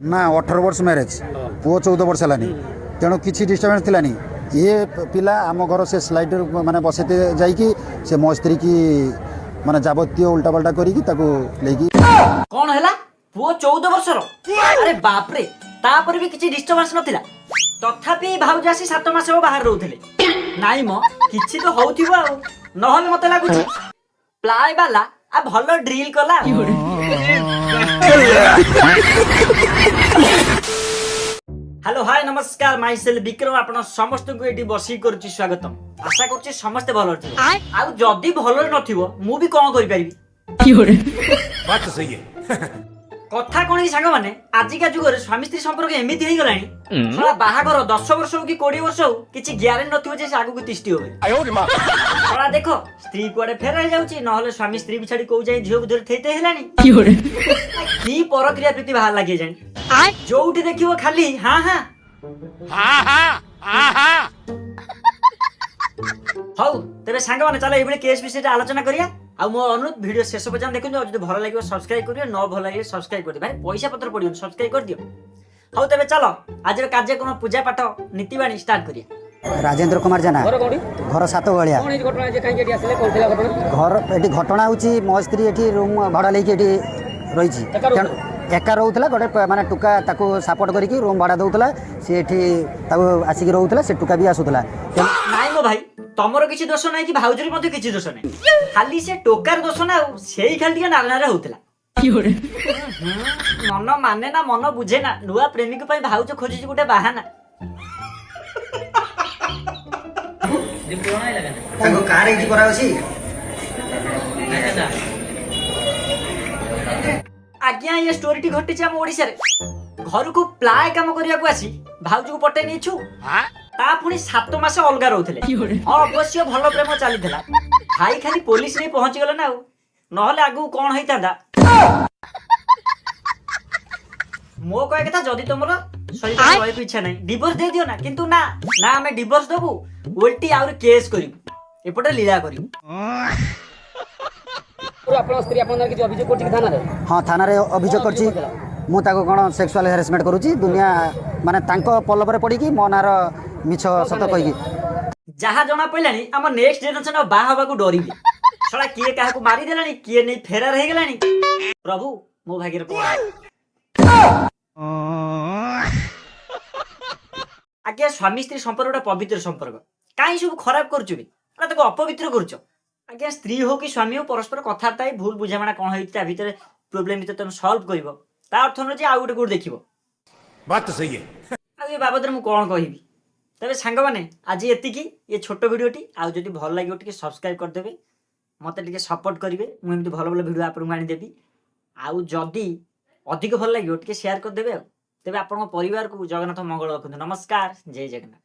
ना 18 वर्ष मैरिज पुओ 14 वर्ष है तेणु किसी डिस्टर्बेंस थिलानी ये पिला आम घर से स्लाइड माने बसते जाइकी से मो स्त्री की माने जाबतीय उल्टा पल्टा करिकी ताको लेकी कौन हैला पुओ 14 वर्षर अरे बाप रे तापर भी किछि डिस्टर्बेंस नथिला तथापि भाउज आसी 7 मास हो बाहर रहउथिले नाइ म किछि तो होउथिबो आ नहले मते लागुछि प्लाय वाला आ भलो ड्रिल कला हेलो हाय नमस्कार माई सेल विक्रम आपण समस्त को एटी बसी करछि स्वागतम आशा करछि समस्त भलो थिबो आ जदी भलो नथिबो मु भी कोन करि परिबी बात तो सही है कथा कोन की सांग माने आजि का जुगर स्वामी स्त्री संपर्क एमिति हेई गलानी साला बाहागर 10 वर्ष हो कि 20 वर्ष हो किछि ग्यारंटी नथिबो जे आगु को तिष्टि होबे आयो रे मां साला देखो स्त्री कोडे फेर रह जाउची नहले स्वामी स्त्री बिछाडी को जाई झियो बुधर थेते हेलानी की परक्रिया प्रीति बाहर लागि जानी जोउठी देखिबो खाली हां हां हां हां हां हौ तेरे सांग माने चला एबळे केस विषय आलोचना करिया आ मो अनुरोध वीडियो शेष पर्यंत देखियो जदि भलो लागियो सब्सक्राइब करियो न भलो लागियो सब्सक्राइब कर भाई पैसा पत्र पडियो सब्सक्राइब कर दियो हौ तबे चलो आज कार्यक्रम पूजा पाठ नीतिवाणी स्टार्ट करिया राजेंद्र कुमार जेना घर 7 गलिया कोन घटना जे काई आसले कोथिला घटना घर एठी घटना होची मो स्त्री एठी रूम भाड़ा लेके एठी रहिची एका रहउतला गोटे माने टुका ताको सपोर्ट करिकी रूम भाड़ा दउतला से एठी ताको आसिक रहउतला से टुका भी आसुतला नाइ मो भाई तमरो किछि दोष नै कि भाउजरी मध्ये किछि दोष नै खाली से टोकार दोष ना सेही खाली टिके नारनारे होतला मन माने ना मन बुझे ना नुआ प्रेमिक पई भाउज खोजि छि गुटे बहाना जे कोना लगा ताको कार एठी कराउछि आज्ञा ये स्टोरी टी घटी हम ओडिसा रे घर को प्लाय काम करिया को आसी भाउज को पटे नी छु ता पुनी 7 मास अलगा रहउथिले अवश्य भलो प्रेम चलीथिला भाई खाली पुलिस रे पहुंच गेल ना नहले आगु कोन होइतांदा मो कहे कथा जदी तमरो सही रहै को इच्छा नै डिवोर्स दे दियो ना किंतु ना ना हमें डिवोर्स दबु उल्टी आउर केस करिबु एपटे लीला करिबु आपन स्त्री आपन के अभियोग करछि थाना रे हां थाना रे अभियोग करछि मु ताको कोन सेक्सुअल हैरेसमेंट करूछि दुनिया माने तांको पल्लव रे पड़ी कि मो नार मिछ सत कहि जहा जना पइलानी हम नेक्स्ट जनरेशन बा हबा को डरिबी सळा किए काहा को मारी देलानी किए नै फेरार हे गेलानी प्रभु मो भाग्य रे आज्ञा स्वामी स्त्री संपर्क पवित्र संपर्क काई सब खराब करछु बे ताको अपवित्र करछु आज्ञा स्त्री हो कि स्वामी हो परस्पर कथार्ता भूल बुझामणा कोन होई ता भीतर प्रॉब्लम भीतर तुम सॉल्व करिवो ता अर्थ न जे आ गुटे गुड देखिवो बात तो सही है आ ये बाबत मु कोन कहिबी तबे सांग माने आज एति की ये छोटो वीडियोटी आ जदी भल लागियो टिके सब्सक्राइब कर देबे मते टिके सपोर्ट करिवे मु एमति भल भल वीडियो आपन मानि देबी आ जदी अधिक भल लागियो टिके शेयर कर देबे तबे आपन परिवार को जगन्नाथ मंगल रखु नमस्कार जय जगन्नाथ।